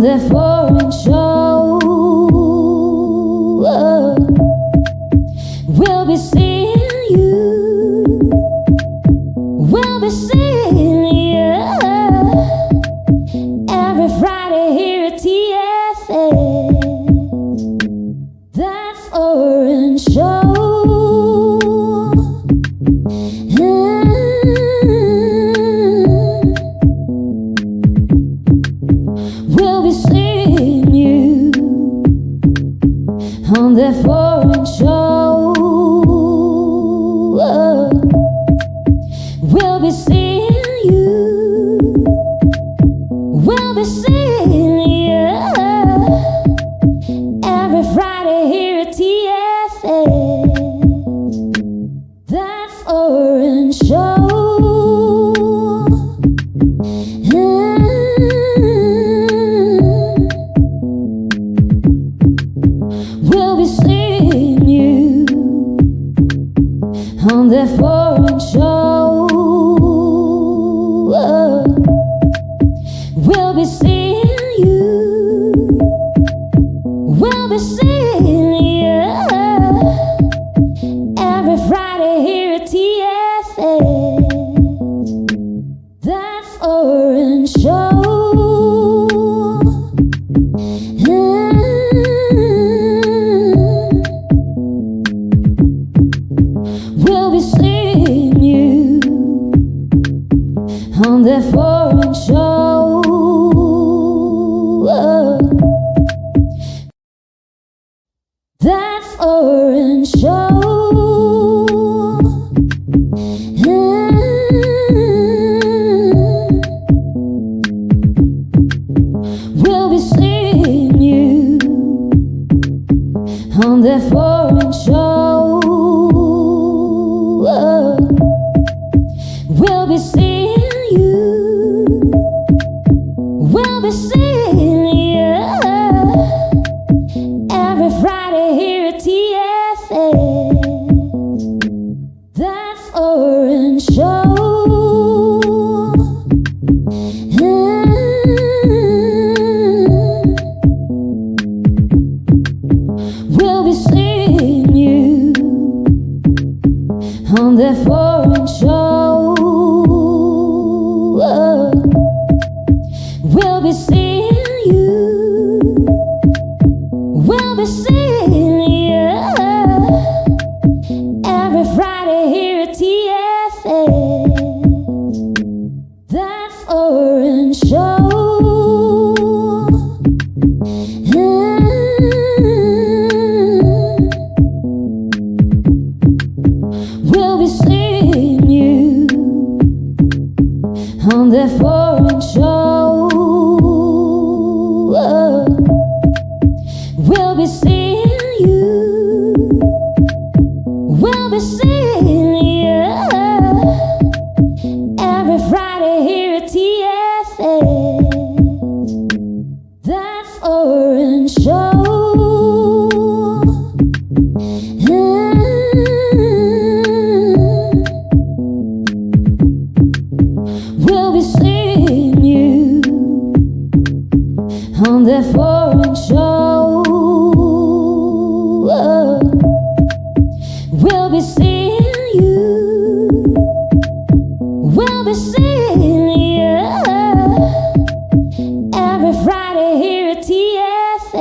that foreign show. We'll be seeing you. We'll be seeing you every Friday here at TFS. That foreign show. We'll be seeing you on that foreign show. We'll be seeing you. We'll be seeing you every Friday here at TFS. That foreign show. We'll be seeing you on that foreign show. We'll be seeing you. We'll be seeing you every Friday here at TFS. That foreign show. We'll be seeing you on that foreign show. That foreign show. We'll be seeing you on that foreign show. We'll be seeing you. We'll be seeing you every Friday here at TFS. That foreign show. We'll be seeing you on that foreign show. We'll be seeing you. We'll be seeing you every Friday here at TFS. That foreign show. We'll be seeing you on that foreign show. We'll be seeing you. We'll be seeing you every Friday here at TFS. That foreign show. We'll be seeing you on that foreign show. We'll be seeing you. We'll be seeing you every Friday here at TFS.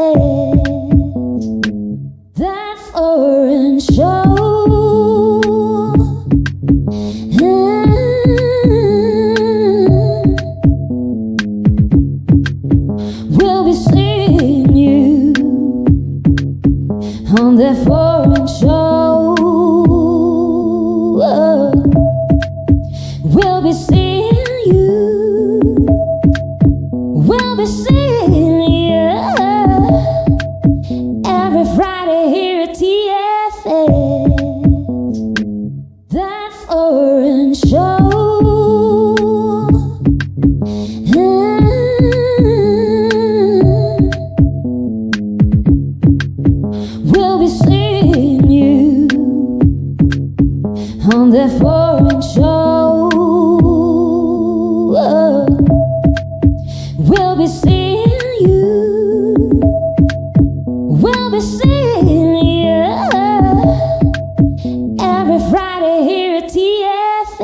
That foreign show. We'll be seeing you on that foreign show. We'll be seeing you. We'll be seeing you every Friday here at TFS. That foreign show. We'll be seeing you on that foreign show. We'll be seeing you. be seeing you every Friday here at TFS.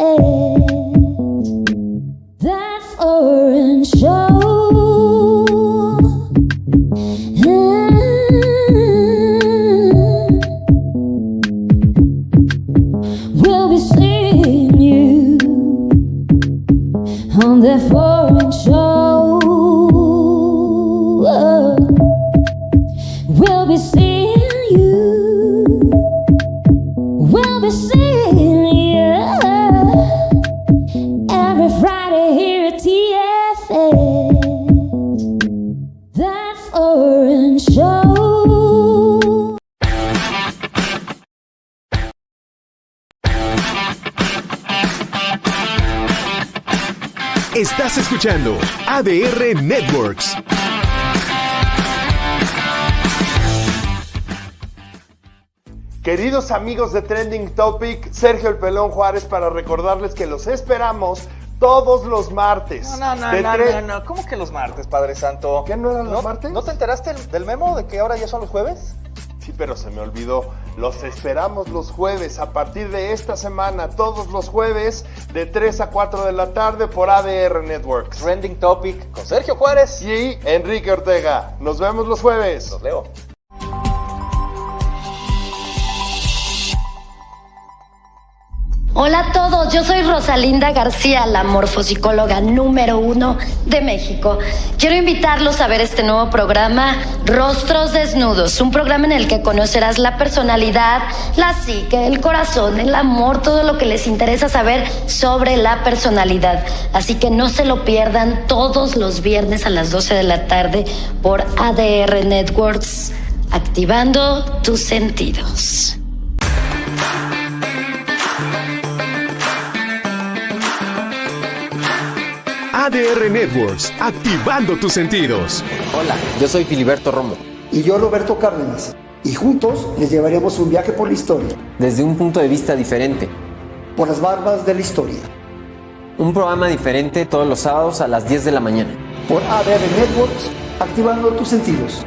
That foreign show. We'll be seeing you on that foreign show. We'll be seeing you. We'll be seeing you every Friday here at TFS. That foreign show. Estás escuchando ADR Networks. Queridos amigos de Trending Topic, Sergio el Pelón Juárez para recordarles que los esperamos todos los martes. No. ¿Cómo que los martes, Padre Santo? ¿Qué no eran los martes? ¿No te enteraste del memo de que ahora ya son los jueves? Sí, pero se me olvidó. Los esperamos los jueves, a partir de esta semana, todos los jueves, de 3 a 4 de la tarde por ADR Networks. Trending Topic con Sergio Juárez Y Enrique Ortega. Nos vemos los jueves. Los leo. Hola a todos, yo soy Rosalinda García, la morfopsicóloga número 1 de México. Quiero invitarlos a ver este nuevo programa, Rostros Desnudos, un programa en el que conocerás la personalidad, la psique, el corazón, el amor, todo lo que les interesa saber sobre la personalidad. Así que no se lo pierdan todos los viernes a las 12 de la tarde por ADR Networks, activando tus sentidos. ADR Networks, activando tus sentidos. Hola, yo soy Filiberto Romo. Y yo Roberto Cárdenas. Y juntos les llevaremos un viaje por la historia. Desde un punto de vista diferente. Por las barbas de la historia. Un programa diferente todos los sábados a las 10 de la mañana. Por ADR Networks, activando tus sentidos.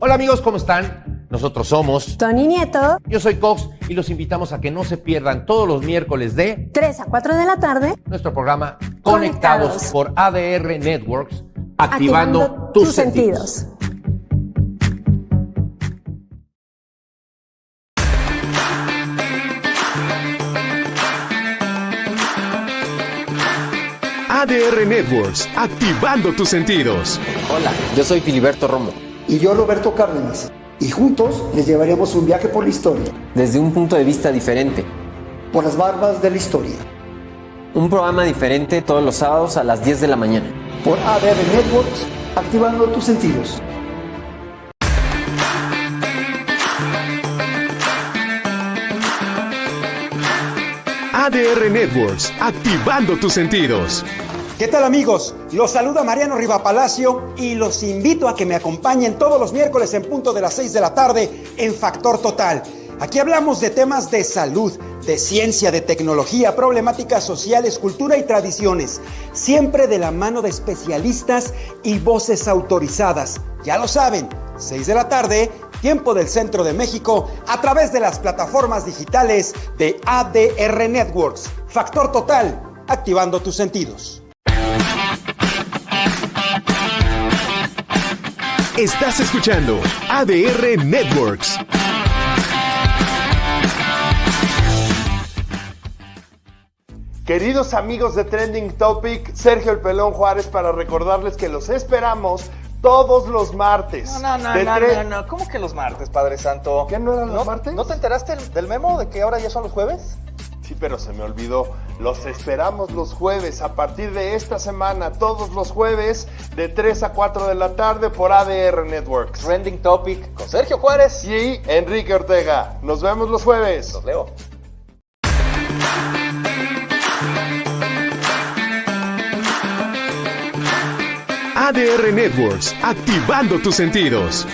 Hola amigos, ¿cómo están? Nosotros somos Tony Nieto, yo soy Cox y los invitamos a que no se pierdan todos los miércoles de 3 a 4 de la tarde, nuestro programa Conectados por ADR Networks, activando tus sentidos. ADR Networks, activando tus sentidos. Hola, yo soy Filiberto Romo. Y yo Roberto Cárdenas. Y juntos les llevaremos un viaje por la historia. Desde un punto de vista diferente. Por las barbas de la historia. Un programa diferente todos los sábados a las 10 de la mañana. Por ADR Networks, activando tus sentidos. ADR Networks, activando tus sentidos. ¿Qué tal amigos? Los saluda Mariano Rivapalacio y los invito a que me acompañen todos los miércoles en punto de las 6 de la tarde en Factor Total. Aquí hablamos de temas de salud, de ciencia, de tecnología, problemáticas sociales, cultura y tradiciones, siempre de la mano de especialistas y voces autorizadas. Ya lo saben, 6 de la tarde, tiempo del centro de México, a través de las plataformas digitales de ADR Networks. Factor Total, activando tus sentidos. Estás escuchando ADR Networks. Queridos amigos de Trending Topic, Sergio el Pelón Juárez para recordarles que los esperamos todos los martes. No. ¿Cómo que los martes, Padre Santo? ¿Qué no eran los martes? ¿No te enteraste del memo de que ahora ya son los jueves? Sí, pero se me olvidó. Los esperamos los jueves, a partir de esta semana, todos los jueves, de 3 a 4 de la tarde por ADR Networks. Trending Topic con Sergio Juárez Y Enrique Ortega. Nos vemos los jueves. Los leo. ADR Networks, activando tus sentidos.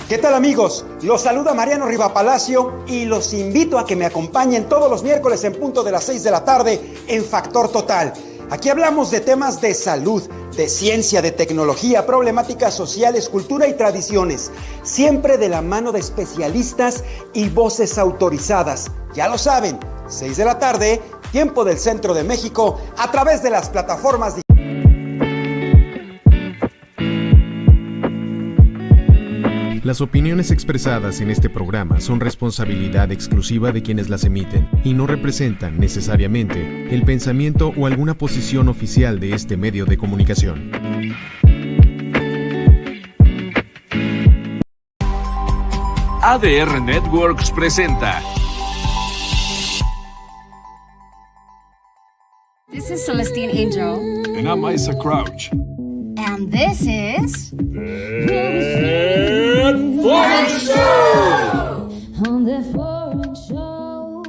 ¿Qué tal amigos? Los saluda Mariano Rivapalacio y los invito a que me acompañen todos los miércoles en punto de las 6 de la tarde en Factor Total. Aquí hablamos de temas de salud, de ciencia, de tecnología, problemáticas sociales, cultura y tradiciones, siempre de la mano de especialistas y voces autorizadas. Ya lo saben, 6 de la tarde, tiempo del Centro de México, a través de las plataformas digitales. Las opiniones expresadas en este programa son responsabilidad exclusiva de quienes las emiten y no representan necesariamente el pensamiento o alguna posición oficial de este medio de comunicación. ADR Networks presenta. This is Celestine Angel. And I'm Isaac Crouch. And this is... Foreign Show! On the Foreign Show.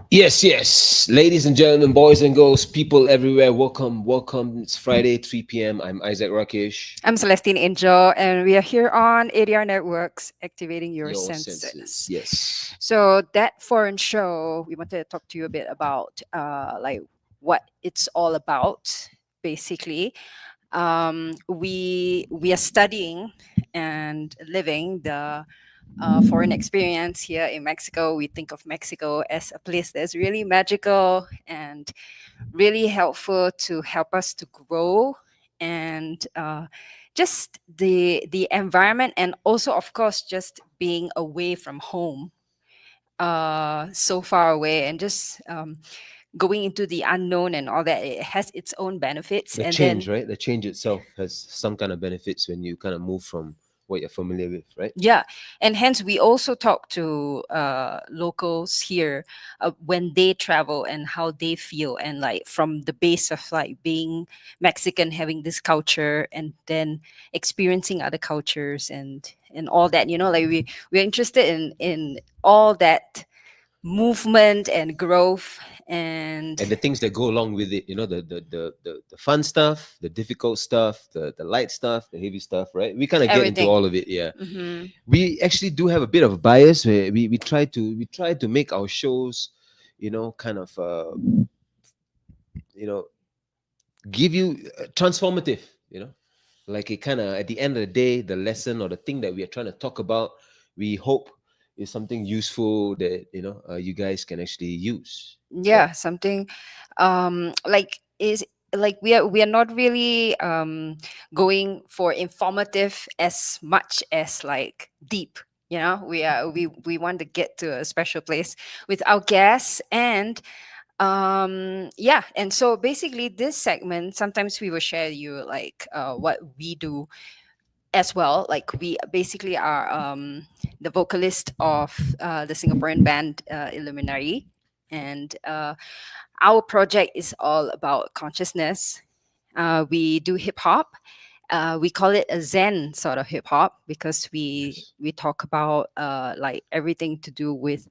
Yes, ladies and gentlemen, boys and girls, people everywhere, welcome. It's Friday, 3 p.m. I'm Isaac Rakesh. I'm Celestine Angel, and we are here on ADR Networks, activating your senses. Yes. So that Foreign Show, we wanted to talk to you a bit about like what it's all about, basically. We are studying and living the foreign experience here in Mexico. We think of Mexico as a place that's really magical and really helpful to help us to grow, and just the environment, and also, of course, just being away from home, so far away, and just going into the unknown and all that. It has its own benefits. The change, right? The change itself has some kind of benefits when you kind of move from what you're familiar with, right? Yeah, and hence we also talk to locals here when they travel and how they feel, and like from the base of like being Mexican, having this culture, and then experiencing other cultures and all that. You know, like we're interested in all that movement and growth and the things that go along with it, you know, the fun stuff, the difficult stuff, the light stuff, the heavy stuff, right? We kind of get into all of it. Yeah. Mm-hmm. We actually do have a bit of a bias where we try to make our shows, you know, kind of you know, give you transformative, you know, like it kind of at the end of the day, the lesson or the thing that we are trying to talk about, we hope is something useful that, you know, you guys can actually use. Yeah, something like is like we are not really going for informative as much as like deep. You know, we want to get to a special place with our guests, and yeah, and so basically this segment, sometimes we will share you like what we do as well. Like we basically are the vocalist of the Singaporean band Illuminary, and our project is all about consciousness. We do hip hop. We call it a Zen sort of hip hop because we talk about like everything to do with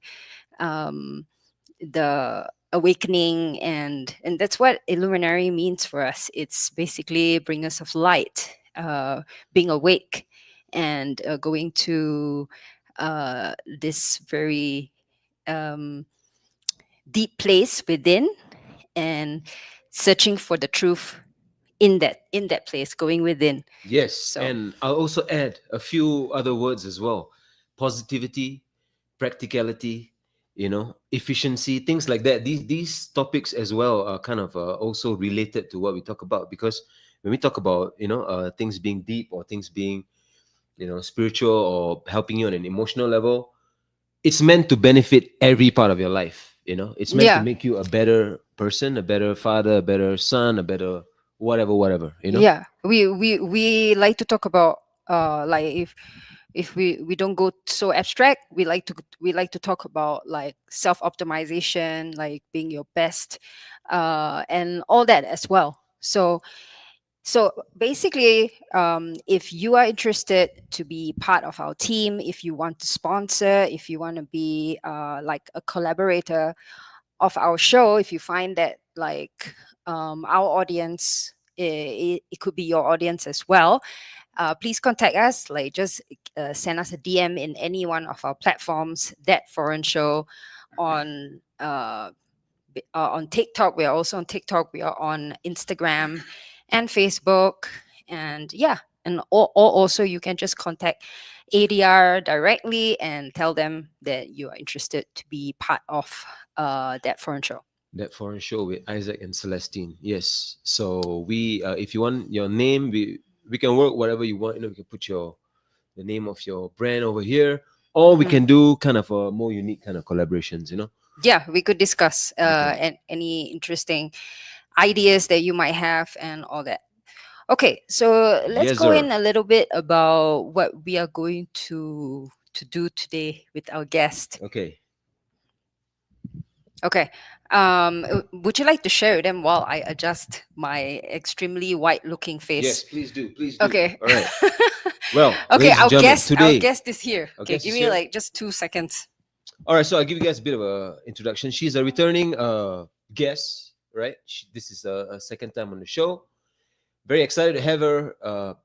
the awakening, and that's what Illuminary means for us. It's basically bringers of light, being awake, and going to this very deep place within, and searching for the truth in that place, going within. Yes. So, and I'll also add a few other words as well: positivity, practicality, you know, efficiency, things like that. These topics as well are kind of also related to what we talk about, because when we talk about, you know, things being deep or things being, you know, spiritual or helping you on an emotional level, it's meant to benefit every part of your life. You know, it's meant to make you a better person, a better father, a better son, a better whatever, you know? Yeah, we like to talk about like if we don't go so abstract, we like to talk about like self-optimization, like being your best, and all that as well. So basically, if you are interested to be part of our team, if you want to sponsor, if you want to be like a collaborator of our show, if you find that like our audience, it could be your audience as well, please contact us. Like just send us a DM in any one of our platforms, That Foreign Show, on on TikTok. We are also on TikTok. We are on Instagram and Facebook. And yeah, and also you can just contact ADR directly and tell them that you are interested to be part of that foreign show. That foreign show with Isaac and Celestine. Yes. So we, if you want your name, we can work whatever you want. You know, we can put the name of your brand over here, or we can do kind of a more unique kind of collaborations. You know. Yeah, we could discuss and any interesting ideas that you might have and all that. Okay, so let's go in a little bit about what we are going to do today with our guest. Okay. Okay. Would you like to share with them while I adjust my extremely white-looking face? Yes, please do. Please do. Okay. All right. Well, okay, our today, guest is here. Okay, give me like just 2 seconds. All right, so I'll give you guys a bit of an introduction. She's a returning guest, right? This is a second time on the show. Very excited to have her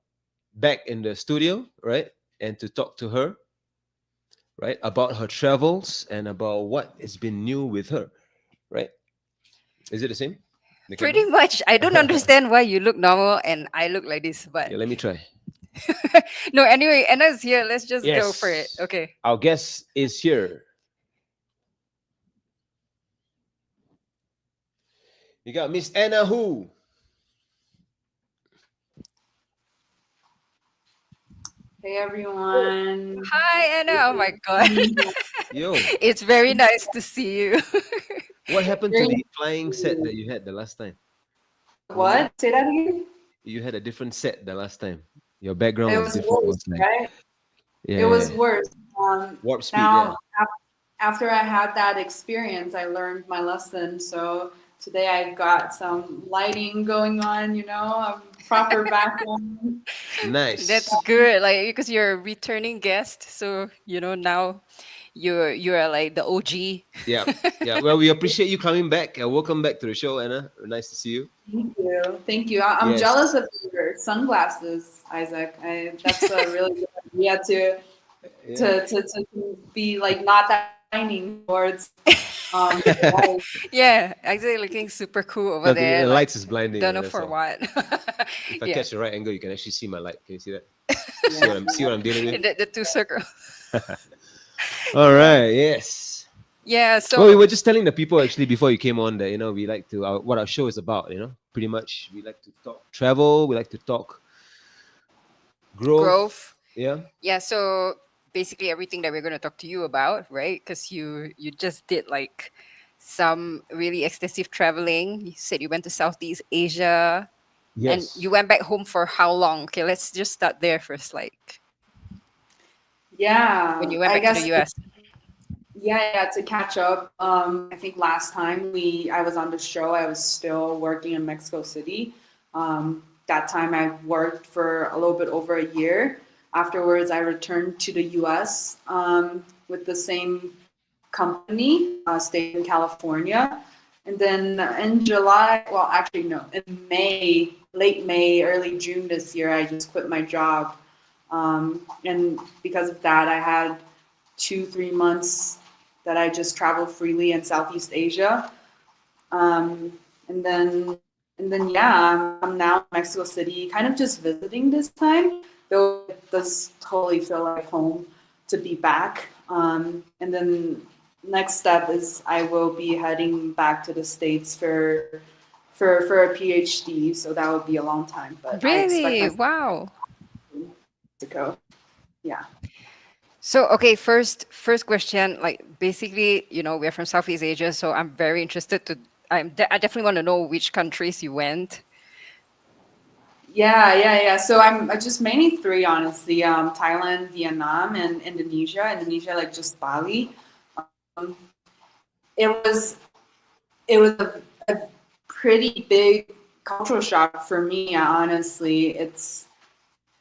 back in the studio, right? And to talk to her, right? About her travels and about what has been new with her, right? Is it the same? Pretty much. I don't understand why you look normal and I look like this, but... Yeah, let me try. No, anyway, Anna's here. Let's just go for it. Okay. Our guest is here. You got Miss Anna Hu. Hey everyone. Hi Anna. Oh my God. Yo. It's very nice to see you. What happened to the flying set that you had the last time? What? Say that again? You had a different set the last time. Your background it was different. Worse, right? Yeah, it was worse. Warp speed. Now, after I had that experience, I learned my lesson. So today I've got some lighting going on, you know, a proper background. Nice. That's good. Like, because you're a returning guest. So, you know, now you're like the OG. Yeah. Yeah. Well, we appreciate you coming back. Welcome back to the show, Anna. Nice to see you. Thank you. Thank you. I'm jealous of your sunglasses, Isaac. That's a really good idea to be like not that shining towards. Yeah, actually looking super cool over there. The lights is blinding. Don't know for what. If I catch the right angle, you can actually see my light. Can you see that? See what I'm dealing with? The two circles. All right. Yes. Yeah. So well, we were just telling the people actually before you came on that we like to what our show is about. Pretty much we like to talk travel. We like to talk growth. Yeah. Yeah. So basically everything that we're going to talk to you about, right? Because you just did like some really extensive traveling. You said you went to Southeast Asia. Yes. And you went back home for how long? Okay, let's just start there first. Like, yeah, when you went back to the US. Yeah, to catch up. I think last time I was on the show, I was still working in Mexico City. That time I worked for a little bit over a year. Afterwards, I returned to the US with the same company, stayed in California. And then in July, well, actually, no, in May, late May, early June this year, I just quit my job. And because of that, I had 2-3 months that I just traveled freely in Southeast Asia. And then, yeah, I'm now in Mexico City, kind of just visiting this time. Though it does totally feel like home to be back. And then next step is I will be heading back to the States for a PhD. So that would be a long time. But really? Wow. To go. Yeah. So, okay, first question, like basically, we're from Southeast Asia. So I'm very interested I definitely want to know which countries you went. Yeah. So I'm just mainly 3, honestly. Thailand, Vietnam, and Indonesia. Indonesia, like just Bali. It was a pretty big cultural shock for me, honestly.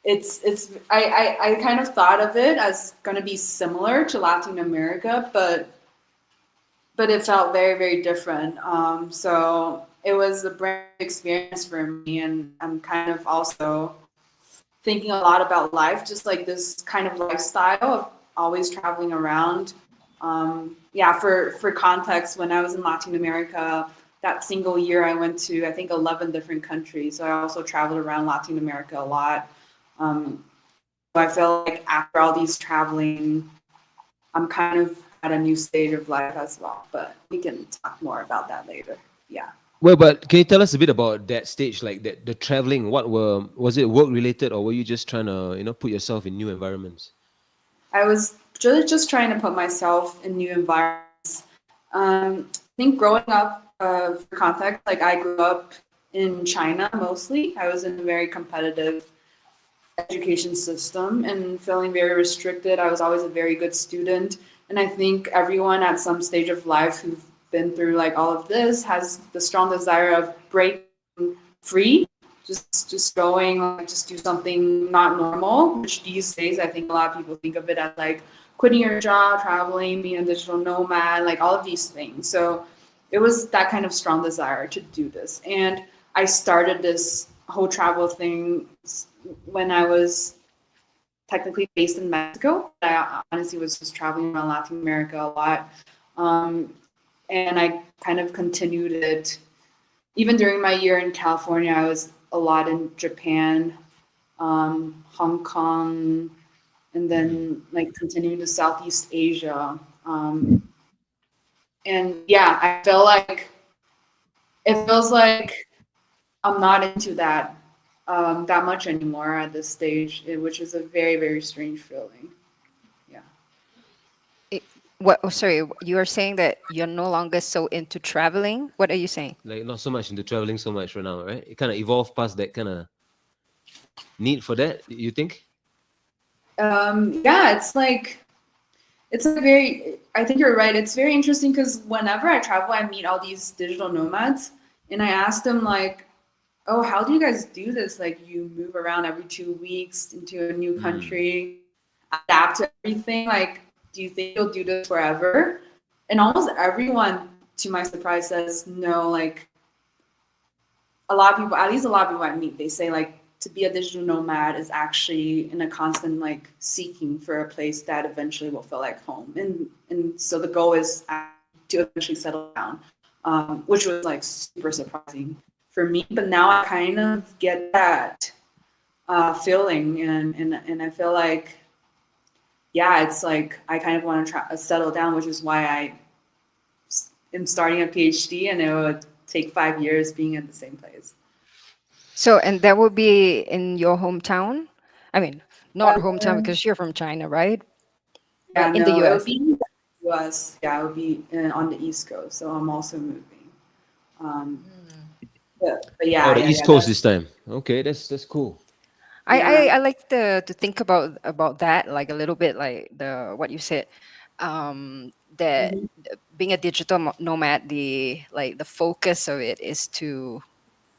I kind of thought of it as going to be similar to Latin America, but it felt very, very different. So it was a brand new experience for me, and I'm kind of also thinking a lot about life, just like this kind of lifestyle of always traveling around, Yeah, for context, when I was in Latin America, that single year I went to, I think, 11 different countries. So I also traveled around Latin America a lot. So I feel like after all these traveling, I'm kind of at a new stage of life as well. But we can talk more about that later. Yeah. Well, but can you tell us a bit about that stage, like that, the traveling? Was it work related, or were you just trying to, put yourself in new environments? I was just trying to put myself in new environments. I think growing up, for context, like I grew up in China mostly. I was in a very competitive education system and feeling very restricted. I was always a very good student. And I think everyone at some stage of life who've been through like all of this has the strong desire of breaking free, just going, like, just do something not normal, which these days I think a lot of people think of it as like quitting your job, traveling, being a digital nomad, like all of these things. So it was that kind of strong desire to do this. And I started this whole travel thing when I was technically based in Mexico. I honestly was just traveling around Latin America a lot. And I kind of continued it. Even during my year in California, I was a lot in Japan, Hong Kong, and then like continuing to Southeast Asia. And yeah, I feel like it feels like I'm not into that much anymore at this stage, which is a very, very strange feeling. Yeah. Sorry, you are saying that you're no longer so into traveling? What are you saying? Like not so much into traveling so much right now, right? It kind of evolved past that kind of need for that, you think? Yeah, I think you're right. It's very interesting because whenever I travel, I meet all these digital nomads and I ask them like, oh, how do you guys do this? Like you move around every 2 weeks into a new country, adapt to everything. Like, do you think you'll do this forever? And almost everyone, to my surprise, says no. Like a lot of people, at least a lot of people I meet, they say like to be a digital nomad is actually in a constant like seeking for a place that eventually will feel like home. And so the goal is to eventually settle down, which was like super surprising for me. But now I kind of get that feeling and I feel like, yeah, it's like I kind of want to settle down, which is why I am starting a PhD and it would take 5 years being at the same place. So, and that would be in your hometown? I mean, not hometown because you're from China, right? Yeah, in the US. It would be in the US. Yeah, it would be on the East Coast. So I'm also moving. But yeah. Oh, the East Coast this time. Okay, that's cool. I like to think about that like a little bit, like what you said, that being a digital nomad, the focus of it is to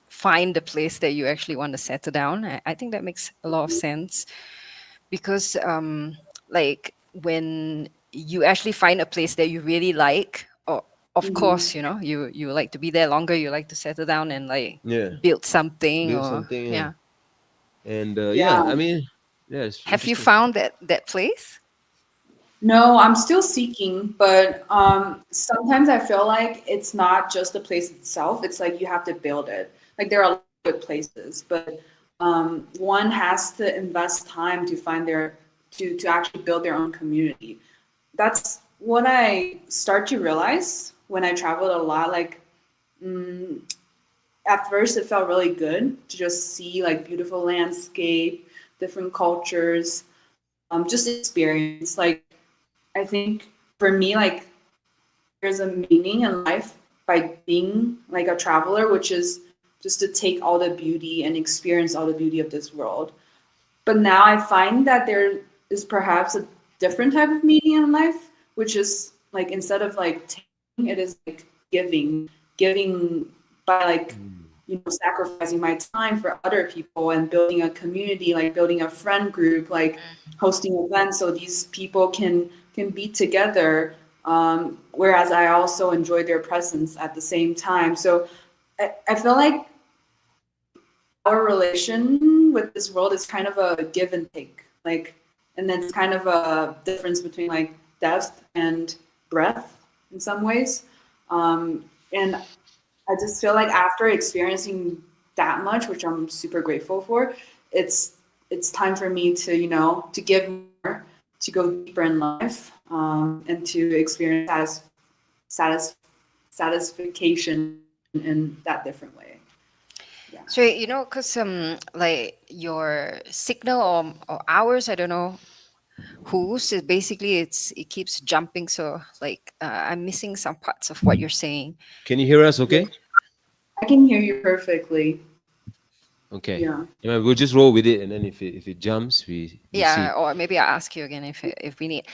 find the place that you actually want to settle down. I think that makes a lot of sense because like when you actually find a place that you really like, of course, you like to be there longer, you like to settle down and like build something. Yeah. And I mean, have you found that place? No, I'm still seeking, but sometimes I feel like it's not just the place itself. It's like you have to build it. Like there are a lot of good places, but one has to invest time to find to actually build their own community. That's what I start to realize when I traveled a lot. Like at first it felt really good to just see like beautiful landscape, different cultures, just experience. Like I think for me, like there's a meaning in life by being like a traveler, which is just to take all the beauty and experience all the beauty of this world. But now I find that there is perhaps a different type of meaning in life, which is like instead of like taking, it is like giving by like sacrificing my time for other people and building a community, like building a friend group, like hosting events so these people can be together, whereas I also enjoy their presence at the same time. So I feel like our relation with this world is kind of a give and take, like, and then it's kind of a difference between like depth and breath in some ways. And I just feel like after experiencing that much, which I'm super grateful for, it's time for me to, you know, to give more, to go deeper in life, and to experience satisfaction in that different way. Yeah. So you know, cause like your signal or hours, I don't know whose. It basically it keeps jumping. So like I'm missing some parts of what you're saying. Can you hear us? Okay. I can hear you perfectly. Okay. Yeah. Yeah, we'll just roll with it, and then if it jumps, we Yeah, see. or maybe I'll ask you again if we need.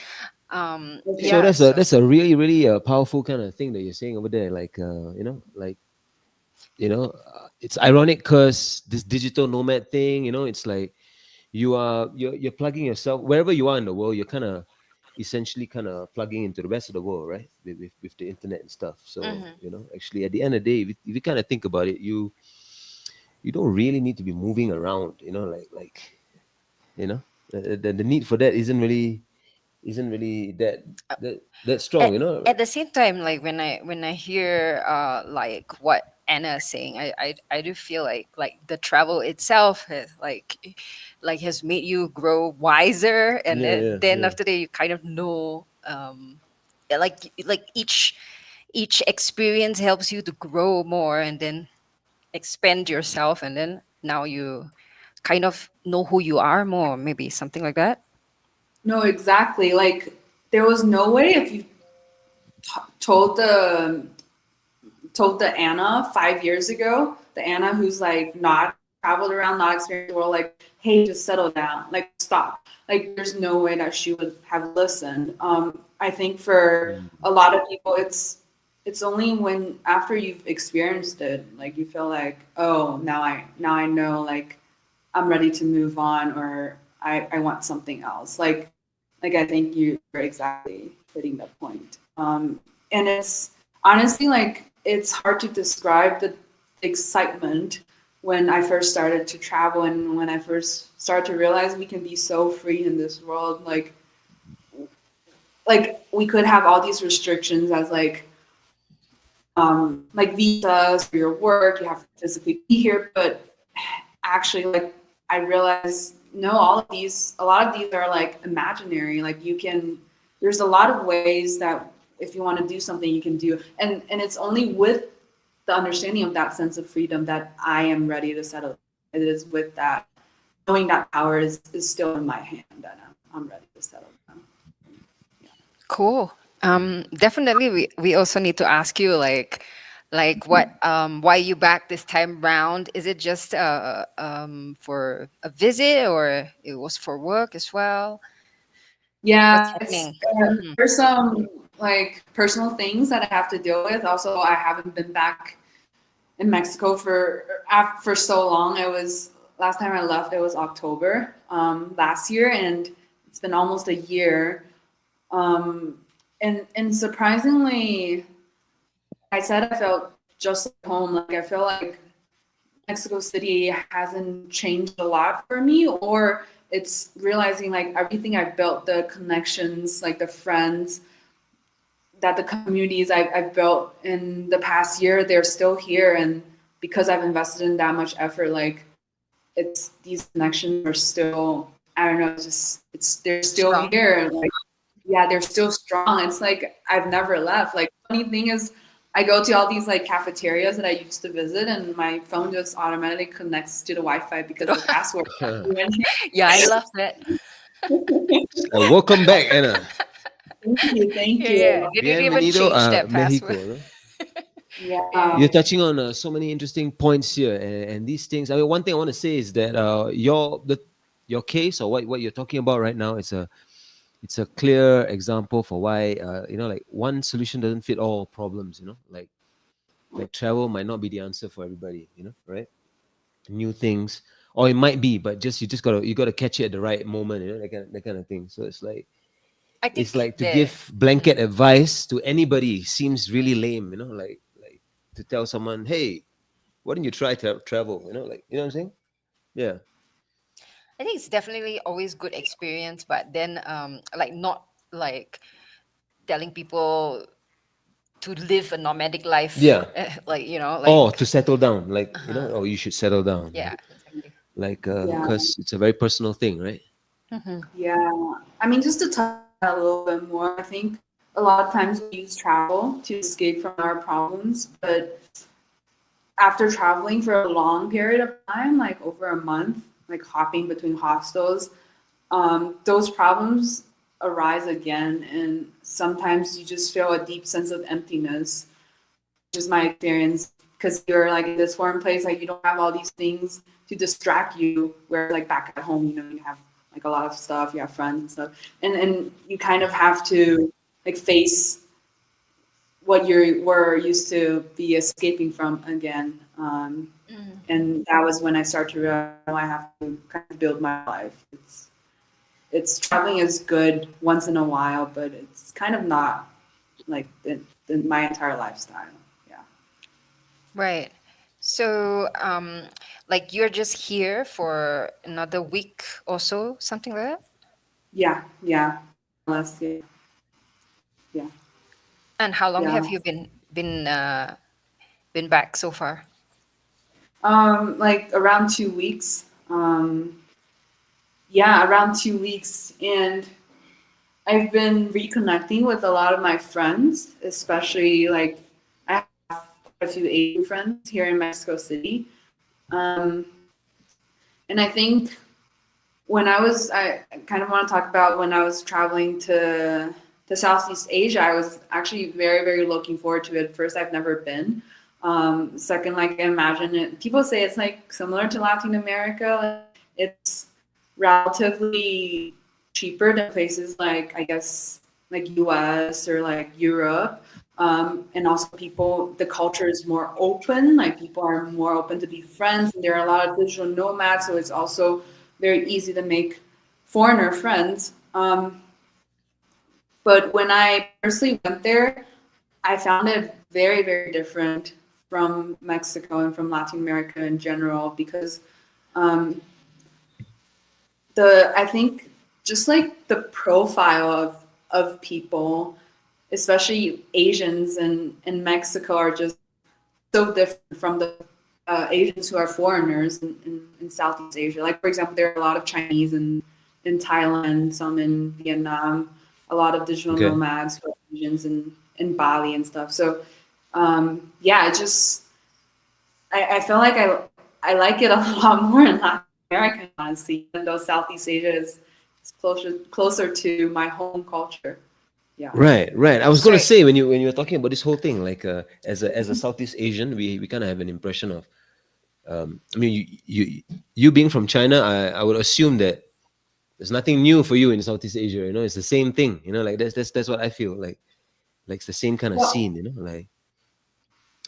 So Yeah. that's a really really powerful kind of thing that you're saying over there. Like it's ironic because this digital nomad thing, it's like you're plugging yourself wherever you are in the world. You're kind of essentially kind of plugging into the rest of the world, right? With the internet and stuff. So actually, at the end of the day, if you kind of think about it, you don't really need to be moving around. The need for that isn't really that strong. At the same time, like when I hear like what Anna is saying, I do feel like the travel itself has made you grow wiser, and then after that you kind of know like each experience helps you to grow more and then expand yourself, and then now you kind of know who you are more, maybe something like that. No, exactly. Like there was no way if you told the Anna 5 years ago, the Anna who's like not traveled around, not experienced the world, like, hey, just settle down, like stop. Like there's no way that she would have listened. I think for a lot of people, it's only when after you've experienced it, like you feel like, oh, now I know, like I'm ready to move on, or I want something else. Like I think you're exactly hitting the point. And it's honestly like it's hard to describe the excitement when I first started to travel and when I first started to realize we can be so free in this world. Like we could have all these restrictions as like visas for your work, you have to physically be here, but actually like I realized no, a lot of these are like imaginary. Like there's a lot of ways that if you want to do something, you can do. And it's only with the understanding of that sense of freedom that I am ready to settle. It is with that, knowing that power is still in my hand, that I'm ready to settle down. Yeah. Cool. Definitely we also need to ask you like what why you back this time round? Is it just for a visit, or it was for work as well? Yeah, What's happening? there's some like personal things that I have to deal with. Also, I haven't been back in Mexico for so long. Last time I left, it was October last year, and it's been almost a year. And surprisingly, I said I felt just like home. Like I feel like Mexico City hasn't changed a lot for me, or it's realizing like everything I've built, the connections, like the friends, that the communities I've built in the past year, they're still here. And because I've invested in that much effort, like these connections are still, I don't know, they're still strong. Here. Like, yeah, they're still strong. It's like I've never left. Like funny thing is I go to all these like cafeterias that I used to visit, and my phone just automatically connects to the Wi-Fi because of the password. Yeah, I love that. Welcome back, Anna. Thank you. Yeah, you didn't even change that password. Yeah. You're touching on so many interesting points here, and these things. I mean, one thing I want to say is that your case, or what you're talking about right now, it's a clear example for why like one solution doesn't fit all problems. Like travel might not be the answer for everybody. Right? New things, or it might be, but you gotta catch it at the right moment. That kind of thing. So it's like. It's like to give blanket advice to anybody seems really lame, like to tell someone, hey, why don't you try to travel? You know what I'm saying? Yeah. I think it's definitely always good experience, but then like not like telling people to live a nomadic life. Yeah. Like, you know, Or to settle down, like, you know, you should settle down. yeah. Like, because it's a very personal thing, right? Yeah, I mean, just to touch on that a little bit more, I think a lot of times we use travel to escape from our problems, but after traveling for a long period of time, like over a month, like hopping between hostels, those problems arise again, and sometimes you just feel a deep sense of emptiness, which is my experience, because you're like in this foreign place, like you don't have all these things to distract you, where like back at home, you know, you have like a lot of stuff, you have friends and stuff, and you kind of have to like face what you were used to be escaping from again. And that was when I started to realize I have to kind of build my life. It's traveling is good once in a while, but it's kind of not like my entire lifestyle. Yeah. Right. So, like you're just here for another week or so, something like that? Yeah. Yeah. And how long Yeah. have you been back so far? Like around 2 weeks. Yeah, around 2 weeks. And I've been reconnecting with a lot of my friends, especially like I have a few Asian friends here in Mexico City. And I think I kind of want to talk about when I was traveling to Southeast Asia. I was actually very, very looking forward to it. First, I've never been. Second, like I imagine it. People say it's like similar to Latin America. It's relatively cheaper than places like, I guess, like US or like Europe. And also the culture is more open. Like people are more open to be friends. And there are a lot of digital nomads, so it's also very easy to make foreigner friends. But when I personally went there, I found it very, very different from Mexico and from Latin America in general, because I think just like the profile of people, especially Asians in Mexico, are just so different from the Asians who are foreigners in Southeast Asia. Like, for example, there are a lot of Chinese in Thailand, some in Vietnam, a lot of digital nomads who are Asians in Bali and stuff. So yeah, I feel like I like it a lot more in Latin America, honestly, even though Southeast Asia is closer to my home culture. Yeah. Right. I was going to say, when you were talking about this whole thing, like as a Southeast Asian, we kind of have an impression of, I mean, you being from China, I would assume that there's nothing new for you in Southeast Asia. You know, it's the same thing. You know, like that's what I feel like it's the same kind of scene. You know, like.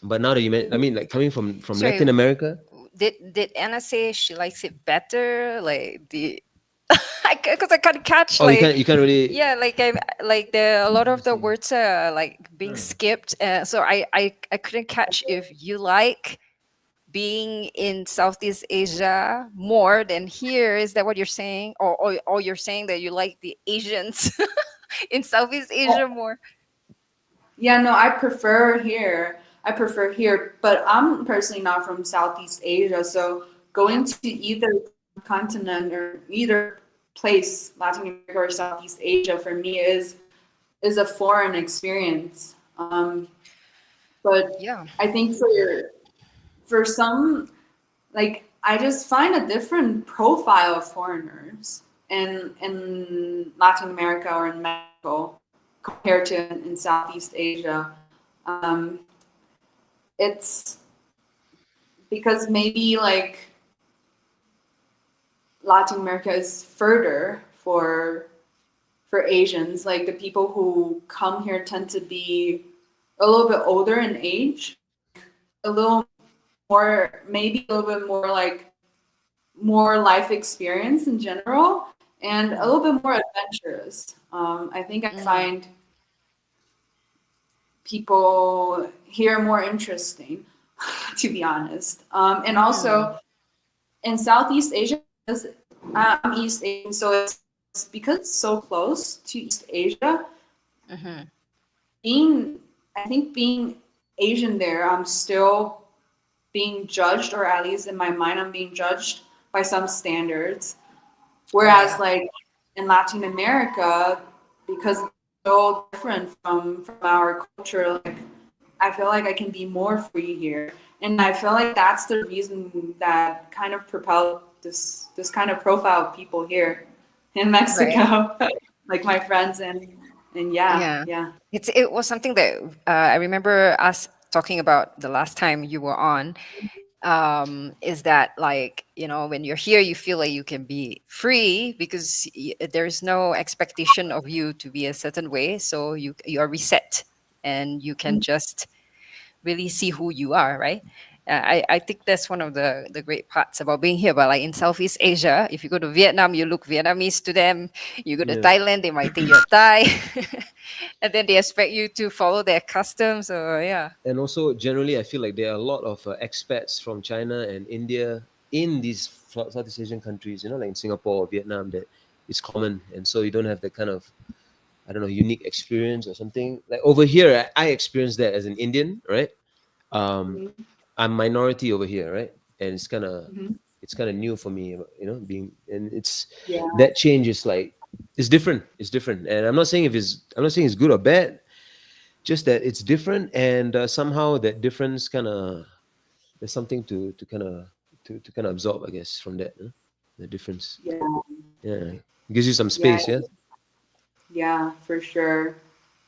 But now that you meant, I mean, like coming from Latin America. Did Anna say she likes it better? Like because I can't catch. Oh, like, you can't really. Yeah, like a lot of the words are like being skipped, so I couldn't catch if you like being in Southeast Asia more than here. Is that what you're saying, or you're saying that you like the Asians in Southeast Asia more? Yeah, no, I prefer here, but I'm personally not from Southeast Asia, so going to either continent or either place, Latin America or Southeast Asia, for me is a foreign experience. But yeah, I think for some, like, I just find a different profile of foreigners in Latin America or in Mexico compared to in Southeast Asia. It's because maybe like Latin America is further for Asians. Like the people who come here tend to be a little bit older in age, a little more, maybe a little bit more like more life experience in general, and a little bit more adventurous. I think I find people here more interesting, to be honest. And also in Southeast Asia, I'm East Asian, so it's because it's so close to East Asia. I think being Asian there, I'm still being judged, or at least in my mind, I'm being judged by some standards. Whereas like in Latin America, because it's so different from our culture, like I feel like I can be more free here. And I feel like that's the reason that kind of propelled this kind of profile of people here in Mexico, like my friends and yeah. It was something that I remember us talking about the last time you were on. Is that like, you know, when you're here, you feel like you can be free because there's no expectation of you to be a certain way. So you are reset and you can just really see who you are, right? I think that's one of the great parts about being here. But like in Southeast Asia, if you go to Vietnam, you look Vietnamese to them. You go to Thailand, they might think you're Thai. And then they expect you to follow their customs. So yeah. And also generally, I feel like there are a lot of expats from China and India in these Southeast Asian countries, you know, like in Singapore or Vietnam, that it's common. And so you don't have the kind of, I don't know, unique experience or something. Like over here, I experienced that as an Indian, right? I'm minority over here, right? And it's kind of new for me, you know, being, and it's that change is like, it's different. And I'm not saying it's good or bad, just that it's different, and somehow that difference kind of, there's something to kind of absorb, I guess, from that, the difference. Yeah, gives you some space. Yeah, for sure.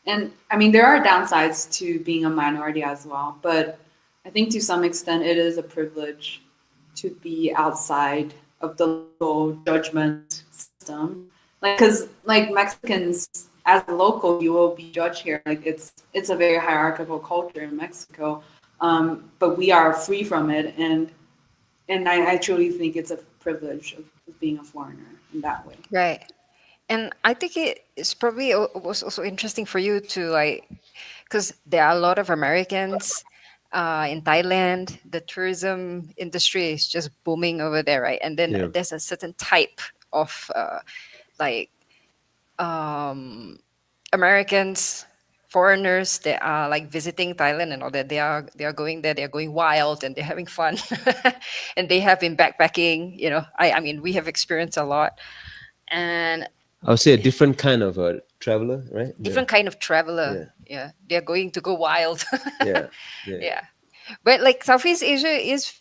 And I mean, there are downsides to being a minority as well, but I think to some extent it is a privilege to be outside of the local judgment system. Like, because like Mexicans, as a local, you will be judged here. Like it's a very hierarchical culture in Mexico, but we are free from it, and I truly think it's a privilege of being a foreigner in that way. Right. And I think it's probably was also interesting for you to like, because there are a lot of Americans in Thailand. The tourism industry is just booming over there, right? And then there's a certain type of Americans, foreigners that are like visiting Thailand and all that. They are going there. They are going wild and they're having fun, and they have been backpacking. You know, I mean, we have experienced a lot, and I would say a different kind of a traveler, right? Different kind of traveler. Yeah. They're going to go wild. Yeah. But like Southeast Asia is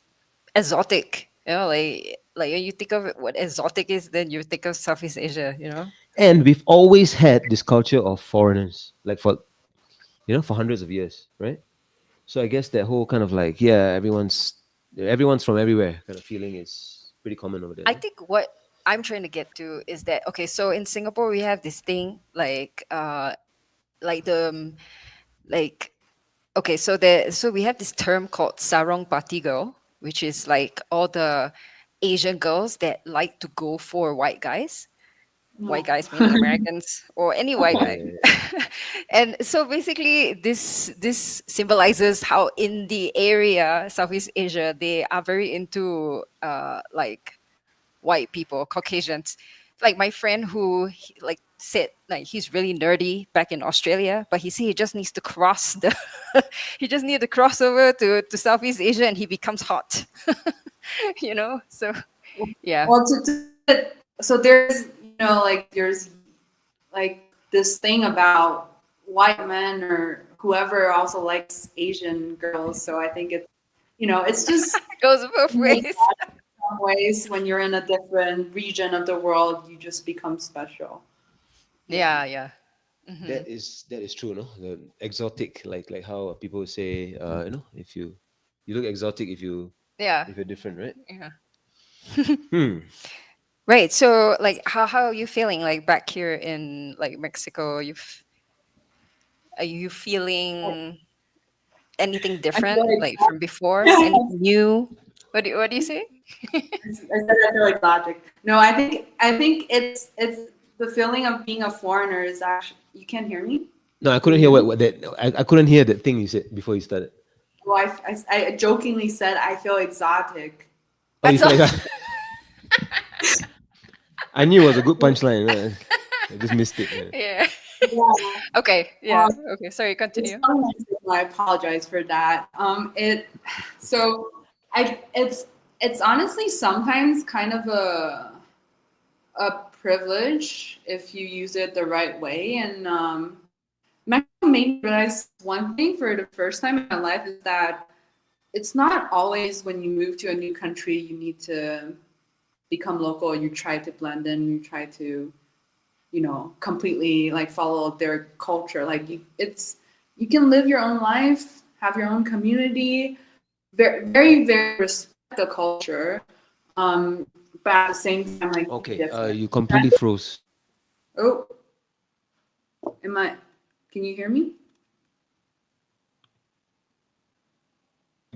exotic. You know, like when you think of what exotic is, then you think of Southeast Asia, you know? And we've always had this culture of foreigners, like for hundreds of years, right? So I guess that whole kind of like, everyone's from everywhere kind of feeling is pretty common over there. I think what I'm trying to get to is that, okay, so in Singapore we have this thing so we have this term called sarong party girl, which is like all the Asian girls that like to go for white guys. White guys meaning Americans or any white guy. And so basically this symbolizes how in the area, Southeast Asia, they are very into like white people, Caucasians. Like my friend who said like he's really nerdy back in Australia, but he said he just needs to cross he just needs to cross over to Southeast Asia and he becomes hot. You know, so yeah. Well, so there's there's like this thing about white men or whoever also likes Asian girls. So I think it's just it goes both ways. Some ways when you're in a different region of the world, you just become special. Yeah. Mm-hmm. That is true, no? The exotic, like how people say, if you look exotic if you're different, right? Yeah. Right. So like how are you feeling like back here in like Mexico? Are you feeling anything different like from before? Anything new? What do you say? I said I feel exotic. No, I think it's the feeling of being a foreigner is actually. You can't hear me? No, I couldn't hear what that. I couldn't hear that thing you said before you started. Well, I jokingly said I feel exotic. Oh, you feel exotic? I knew it was a good punchline. I just missed it. Yeah. Yeah. Okay, yeah. Okay, sorry, continue. I apologize for that. It's honestly sometimes kind of a privilege if you use it the right way. And Mexico made me realize one thing for the first time in my life is that it's not always when you move to a new country you need to become local. You try to blend in. You try to, completely like follow their culture. Like you can live your own life, have your own community, very, very, very respect the culture. But at the same time, like Okay, you completely froze. Oh, can you hear me?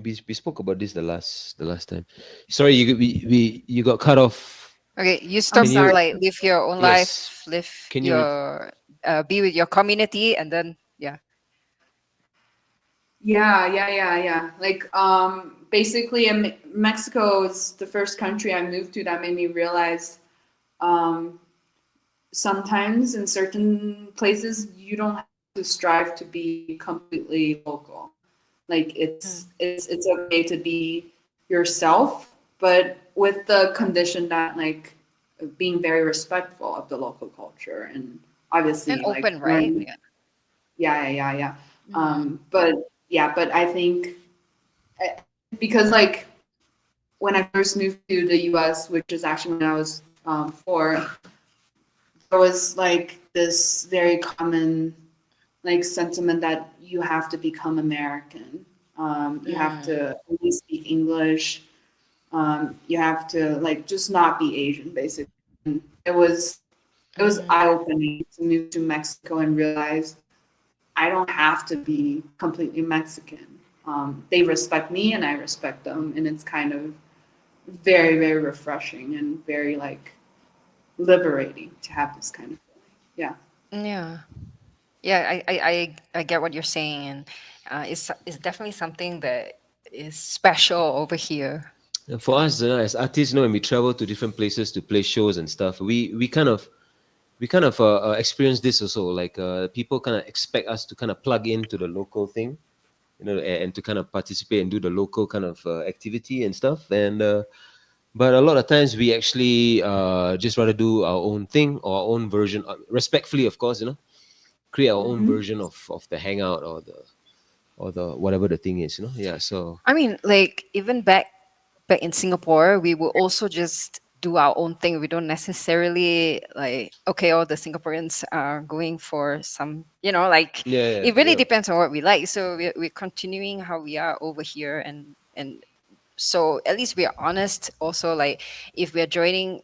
We spoke about this the last time. Sorry, you got cut off. Okay, you stop like live your own life, live Can your be with your community, and then yeah. Like basically Mexico is the first country I moved to that made me realize sometimes in certain places you don't have to strive to be completely local. Like it's okay to be yourself, but with the condition that like being very respectful of the local culture and obviously and open, right? Yeah. But I think because like when I first moved to the US, which is actually when I was 4, there was like this very common like sentiment that you have to become American. You have to only speak English. You have to like just not be Asian, basically. And it was eye-opening to move to Mexico and realize I don't have to be completely Mexican. They respect me and I respect them, and it's kind of very, very refreshing and very like liberating to have this kind of feeling. I get what you're saying, and it's definitely something that is special over here. And for us, as artists, when we travel to different places to play shows and stuff, we kind of experience this also. Like people kind of expect us to kind of plug into the local thing, and to kind of participate and do the local kind of activity and stuff. And but a lot of times we actually just rather do our own thing or our own version, respectfully, of course, create our own version of the hangout or the whatever the thing is, So I mean, like even back in Singapore, we will also just do our own thing. We don't necessarily like, okay, all the Singaporeans are going for some, it really depends on what we like. So we're continuing how we are over here, and so at least we are honest. Also, like if we are joining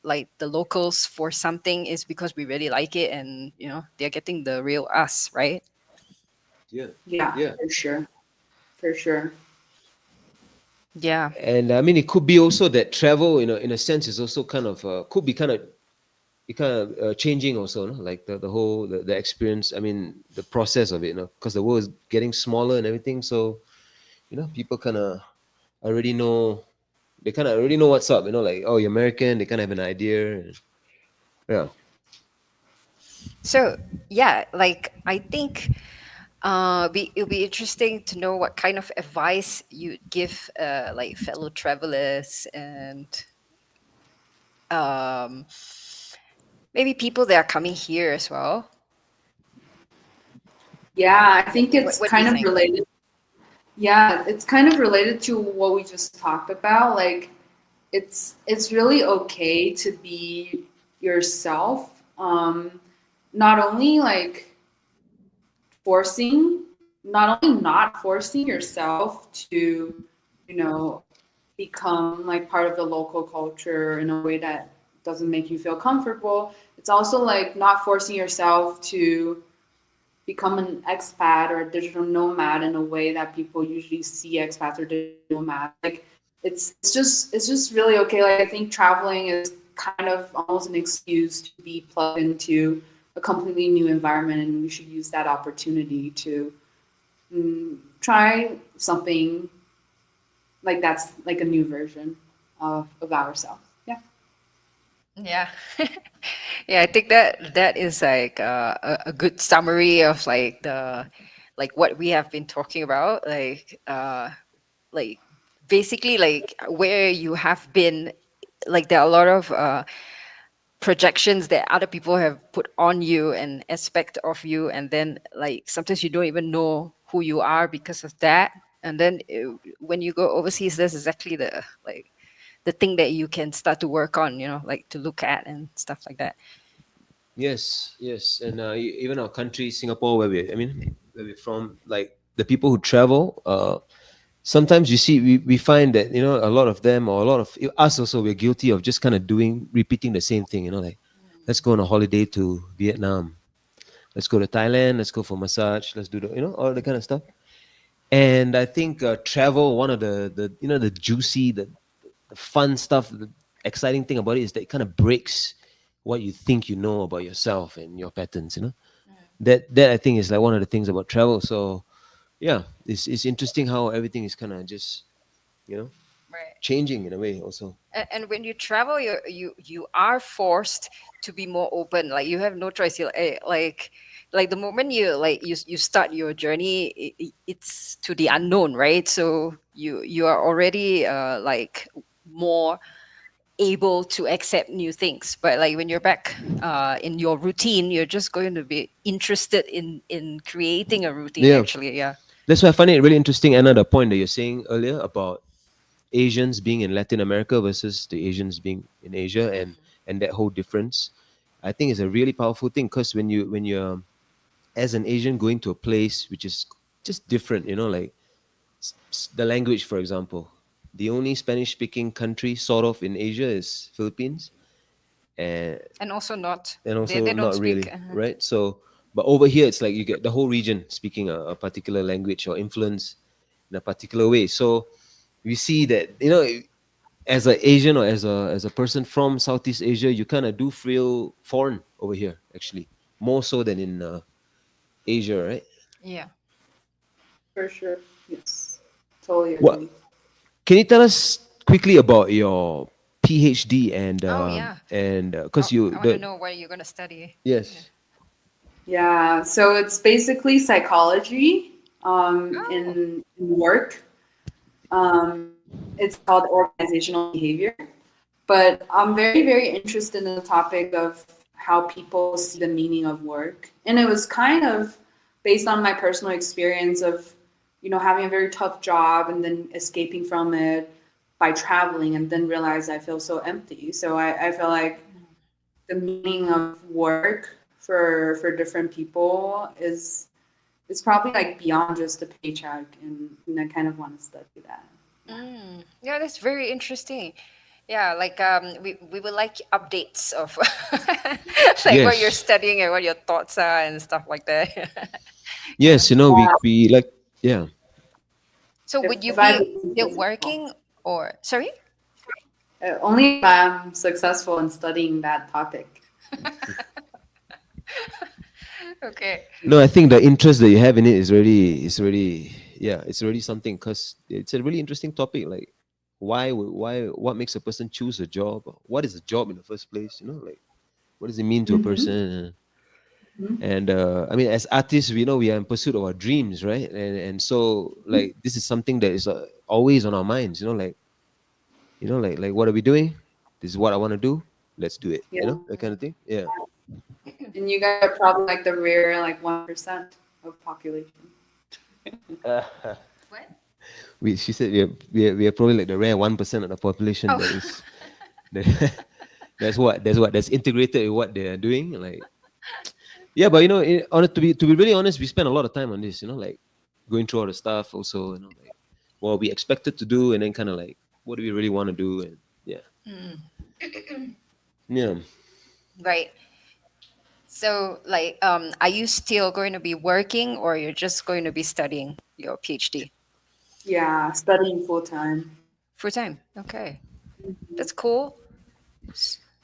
like the locals for something, is because we really like it, and they're getting the real us, right? Yeah, for sure. Yeah. And I mean, it could be also that travel, in a sense, is also kind of could be kind of changing also, like the whole the experience. I mean, the process of it, because the world is getting smaller and everything. So, people kind of already know. They kind of already know what's up, like, oh, you're American. They kind of have an idea. Yeah. So yeah, like I think it'll be interesting to know what kind of advice you give like fellow travelers and maybe people that are coming here as well. Yeah, I think it's What do kind you of think? related. Yeah, it's kind of related to what we just talked about. Like, it's really okay to be yourself. Not only like not forcing yourself to, become like part of the local culture in a way that doesn't make you feel comfortable. It's also like not forcing yourself to become an expat or a digital nomad in a way that people usually see expats or digital nomads. Like it's just really okay. Like I think traveling is kind of almost an excuse to be plugged into a completely new environment, and we should use that opportunity to try something like that's like a new version of ourselves. Yeah. Yeah. Yeah, I think that is like a good summary of like what we have been talking about, like basically like where you have been. Like there are a lot of projections that other people have put on you and aspect of you, and then like sometimes you don't even know who you are because of that. And then when you go overseas, that's exactly the thing that you can start to work on, like to look at and stuff like that. Yes, yes, and even our country, Singapore, where we're from, like the people who travel, sometimes you see we find that a lot of them, or a lot of us also, we're guilty of just kind of repeating the same thing. Like let's go on a holiday to Vietnam, let's go to Thailand, let's go for massage, let's do all the kind of stuff. And I think travel, one of the juicy, the fun stuff, the exciting thing about it is that it kind of breaks what you think you know about yourself and your patterns. That I think is like one of the things about travel. So yeah, it's interesting how everything is kind of just changing in a way also. And when you travel, you are forced to be more open. Like you have no choice. You like the moment you start your journey, it's to the unknown, right? So you are already like more able to accept new things. But like when you're back in your routine, you're just going to be interested in creating a routine. Actually, yeah. That's why I find it really interesting, Anna, the point that you're saying earlier about Asians being in Latin America versus the Asians being in Asia, and that whole difference. I think is a really powerful thing, because when you're as an Asian going to a place which is just different, like the language, for example. The only Spanish-speaking country sort of in Asia is Philippines, and also not they not really speak, right? So, but over here it's like you get the whole region speaking a particular language or influence in a particular way. So we see that as an Asian or as a person from Southeast Asia, you kind of do feel foreign over here, actually, more so than in Asia, right? Yeah, for sure. Yes, totally agree. Can you tell us quickly about your PhD and because I want to know what you're going to study. Yes. Yeah, so it's basically psychology in work. It's called organizational behavior. But I'm very, very interested in the topic of how people see the meaning of work. And it was kind of based on my personal experience of having a very tough job and then escaping from it by traveling, and then realize I feel so empty. So I feel like the meaning of work for different people is probably like beyond just a paycheck, and I kind of want to study that. Yeah, that's very interesting. Yeah, like we would like updates of what you're studying and what your thoughts are and stuff like that. Yes, we like, yeah. So would you be still working, or sorry? Only if I'm successful in studying that topic. Okay. No, I think the interest that you have in it is already something, because it's a really interesting topic. Like, what makes a person choose a job? What is a job in the first place? Like, what does it mean to a person? And as artists, we know we are in pursuit of our dreams, right? And so like this is something that is always on our minds. Like what are we doing? This is what I want to do. Let's do it. Yeah. That kind of thing. Yeah. And you guys are probably like the rare 1% of population. What? She said we are probably like the rare 1% of the population that is that's integrated in what they are doing. Like, yeah, but to be really honest, we spend a lot of time on this. Like going through all the stuff, also, like what we expected to do, and then kind of like what do we really want to do, and yeah. Right. So, like, are you still going to be working, or you're just going to be studying your PhD? Yeah, studying full time. Full time. Okay, that's cool.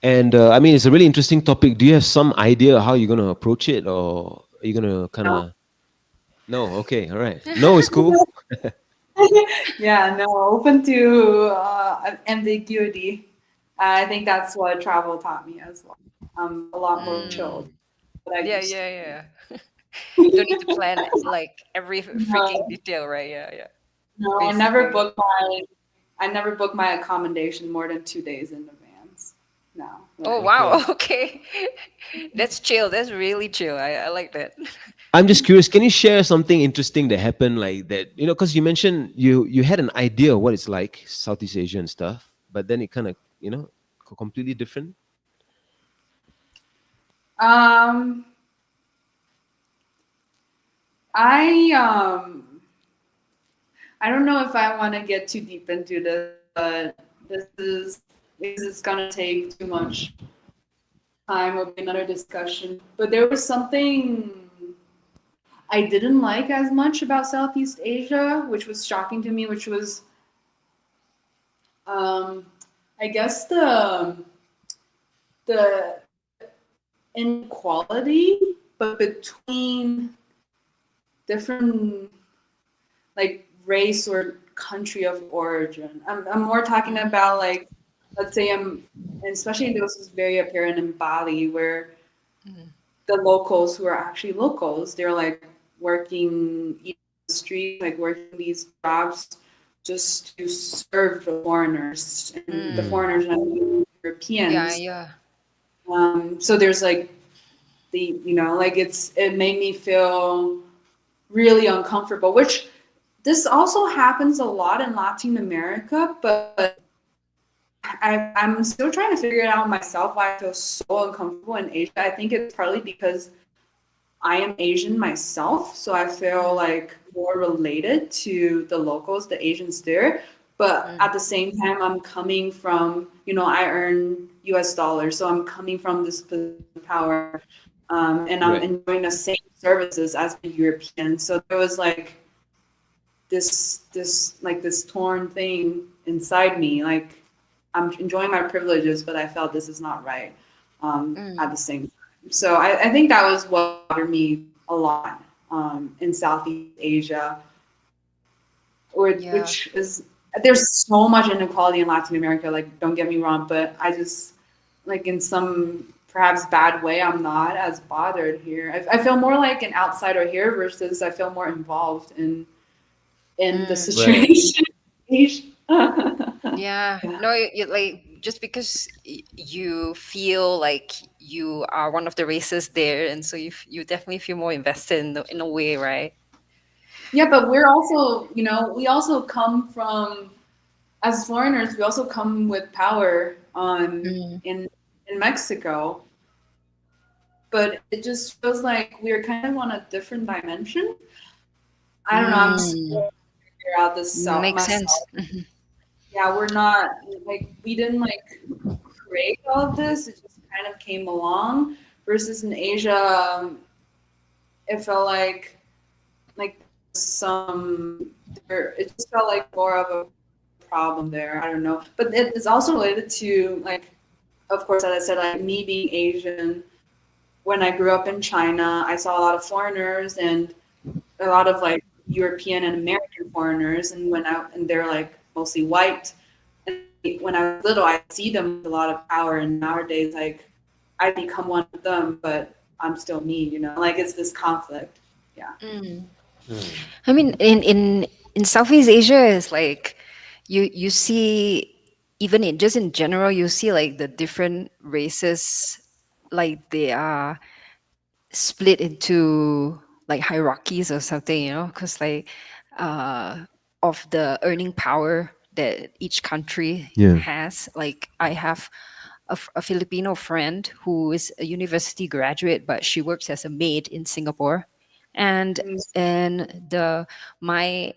And it's a really interesting topic. Do you have some idea how you're gonna approach it, or are you gonna kind of? No. Okay. All right. No, it's cool. Yeah. No. Open to ambiguity. I think that's what travel taught me as well. I'm a lot more chilled. But I Yeah, used to. yeah, yeah. You don't need to plan like every freaking No, detail, right? Yeah, yeah. no, Basically. I never book my accommodation more than 2 days in advance. No. Oh Like, wow, okay. That's chill. That's really chill. I like that. I'm just curious. Can you share something interesting that happened, like that? You know, because you mentioned you had an idea of what it's like Southeast Asia and stuff, but then it kind of completely different. um, I don't know if I want to get too deep into this, but this is it's gonna take too much time. Will be another discussion. But there was something I didn't like as much about Southeast Asia, which was shocking to me, which was, I guess the inequality, but between different like race or country of origin. I'm more talking about like, let's say especially this is very apparent in Bali, where the locals who are actually locals, they're like working in the street, like working these jobs just to serve the foreigners, and the foreigners are Europeans. Yeah. So there's like like it made me feel really uncomfortable, which this also happens a lot in Latin America, but I'm still trying to figure it out myself why I feel so uncomfortable in Asia. I think it's partly because I am Asian myself, so I feel like more related to the locals, the Asians there. But at the same time, I'm coming from, I earn US dollars, so I'm coming from this position of power, and I'm enjoying the same services as the Europeans. So there was like this torn thing inside me, like I'm enjoying my privileges, but I felt this is not right at the same time. So I think that was what bothered me a lot in Southeast Asia, which is, there's so much inequality in Latin America, like don't get me wrong, but I just, like in some perhaps bad way, I'm not as bothered here. I feel more like an outsider here versus I feel more involved in the situation. Yeah. No, you like, just because you feel like you are one of the races there, and so you definitely feel more invested in a way, right? Yeah, but we're also, we also come from, as foreigners, we also come with power in Mexico. But it just feels like we're kind of on a different dimension. I don't know. I'm still trying to figure out this Makes myself. sense. Yeah, we're not like, we didn't like create all of this. It just kind of came along. Versus in Asia, it felt like it just felt like more of a problem there. I don't know, but it is also related to, like, of course, as I said, like me being Asian. When I grew up in China, I saw a lot of foreigners and a lot of like European and American foreigners, and they're like mostly white. And when I was little, I see them with a lot of power, and nowadays, like, I become one of them, but I'm still me. Like it's this conflict. Yeah. I mean, in Southeast Asia, it's like you see, even just in general, you see like the different races, like they are split into like hierarchies or something, because like of the earning power that each country has. Like I have a Filipino friend who is a university graduate, but she works as a maid in Singapore, and my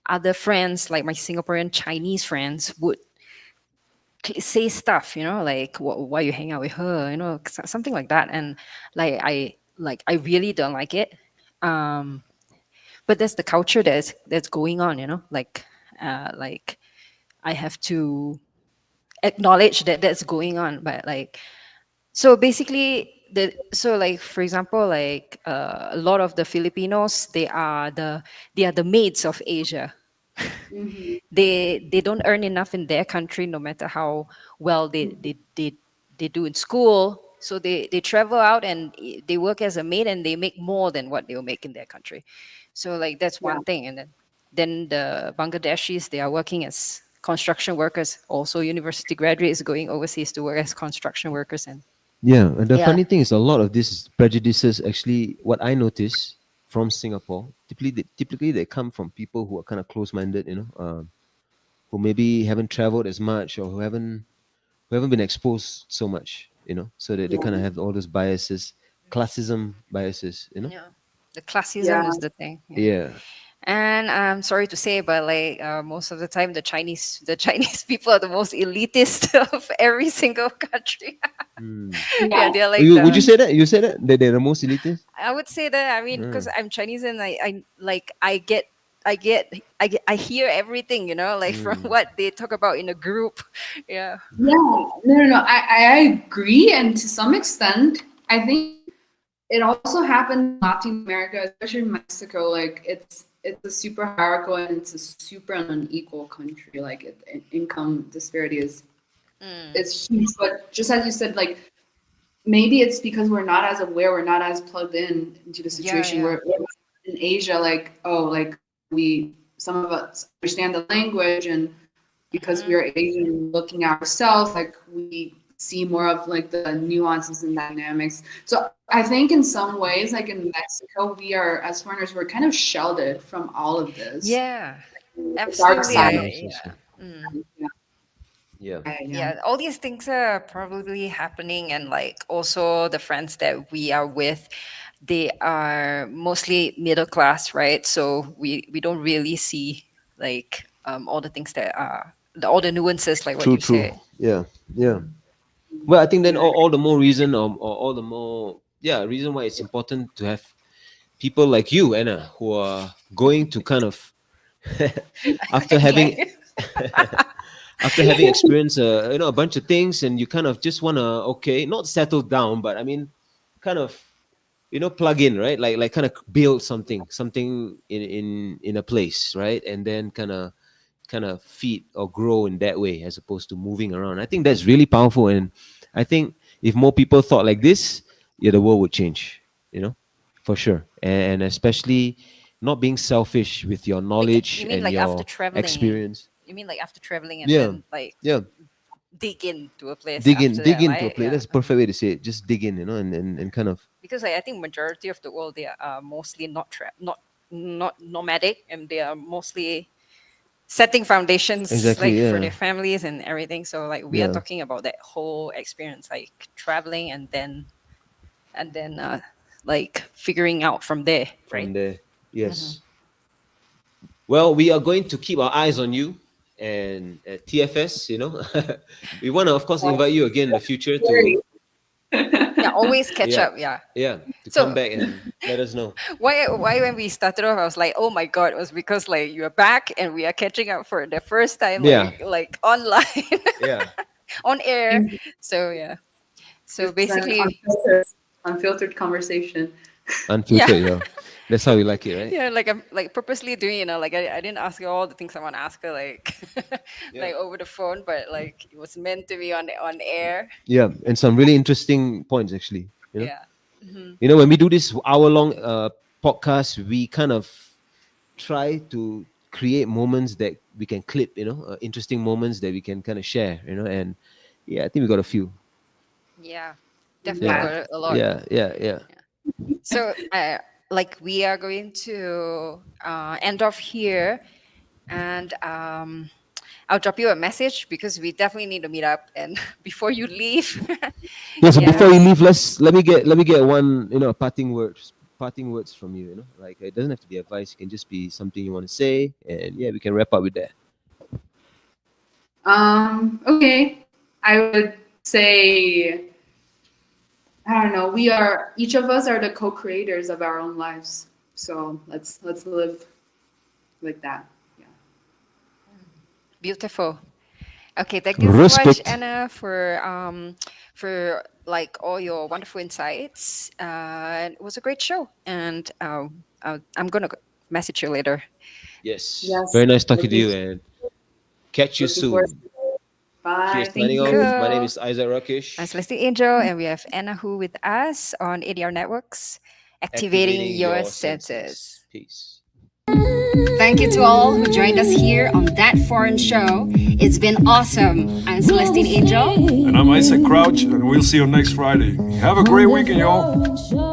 other friends, like my Singaporean Chinese friends, would say stuff, like why you hang out with her, something like that, and I really don't like it, but that's the culture that's going on, like I have to acknowledge that that's going on. But like, so basically like for example, like a lot of the Filipinos, they are the maids of Asia. They don't earn enough in their country, no matter how well they do in school. So they travel out and they work as a maid, and they make more than what they'll make in their country. So like that's one thing. And then the Bangladeshis, they are working as construction workers, also university graduates going overseas to work as construction workers. And and the funny thing is, a lot of these prejudices, actually, what I notice from Singapore, typically they come from people who are kind of close-minded, who maybe haven't traveled as much, or who haven't been exposed so much, so that they kind of have all those biases, classism biases, the classism is the thing. And I'm sorry to say, but like most of the time, the Chinese people are the most elitist of every single country. They're like. Would you say that? You said that they're the most elitist? I would say that. I mean, because I'm Chinese, and I hear everything, like from what they talk about in a group. No. I agree, and to some extent, I think it also happened in Latin America, especially in Mexico. Like it's a super hierarchical and it's a super unequal country. Like income disparity is it's huge. But just as you said, like maybe it's because we're not as aware, we're not as plugged into the situation. We're in Asia, like some of us understand the language, and because we are Asian, looking at ourselves, like we see more of like the nuances and dynamics. So I think in some ways, like in Mexico, we are, as foreigners, we're kind of shielded from all of this. Absolutely. Yeah. All these things are probably happening, and like also the friends that we are with, they are mostly middle class, right? So we don't really see like all the things that are all the nuances, like what you say. Well, I think then all the more reason, or all the more reason why it's important to have people like you, Anna, who are going to kind of after having experienced a bunch of things, and you kind of just want to not settle down, but I mean kind of plug in, right? Like kind of build something in a place, right? And then kind of feed or grow in that way, as opposed to moving around. I think that's really powerful, and I think if more people thought like this, the world would change, for sure. And especially not being selfish with your knowledge and like your experience. You mean like after traveling and then like dig into a place? Dig into a place. That's a perfect way to say it. Just dig in, and kind of. Because I think majority of the world, they are mostly not nomadic, and they are mostly setting foundations for their families and everything. So like we are talking about that whole experience, like traveling and then like figuring out from there, right? From there, yes. Well, we are going to keep our eyes on you and at TFS. We want to, of course, invite you again in the future to. Always catch up. To come back and let us know. Why when we started off, I was like, oh my god, it was because like you are back and we are catching up for the first time, like online, on air. So so basically unfiltered conversation. Unfiltered, that's how we like it, right? Like I'm like purposely doing, like I didn't ask her all the things I want to ask her, like like over the phone, but like it was meant to be on air. And some really interesting points, actually. Mm-hmm. When we do this hour-long podcast, we kind of try to create moments that we can clip, interesting moments that we can kind of share, and I think we got a few. Definitely got a lot. Yeah. So like we are going to end off here, and I'll drop you a message because we definitely need to meet up. And before you leave, so before you leave, let me get one parting words from you. Like it doesn't have to be advice; it can just be something you want to say, and we can wrap up with that. Okay, I would say, I don't know. Each of us are the co-creators of our own lives. So let's live like that. Beautiful. Okay, thank you so much, Anna, for like all your wonderful insights. It was a great show, and I'm gonna message you later. Yes. Yes. Very nice talking to you, and catch you soon. Bye. Cheers, Thank signing you. off. My name is Isaac Rakesh. I'm Celestine Angel, and we have Anna Hu with us on ADR Networks, activating your senses. Peace. Thank you to all who joined us here on That Foreign Show. It's been awesome. I'm Celestine Angel. And I'm Isaac Crouch, and we'll see you next Friday. Have a great weekend, y'all.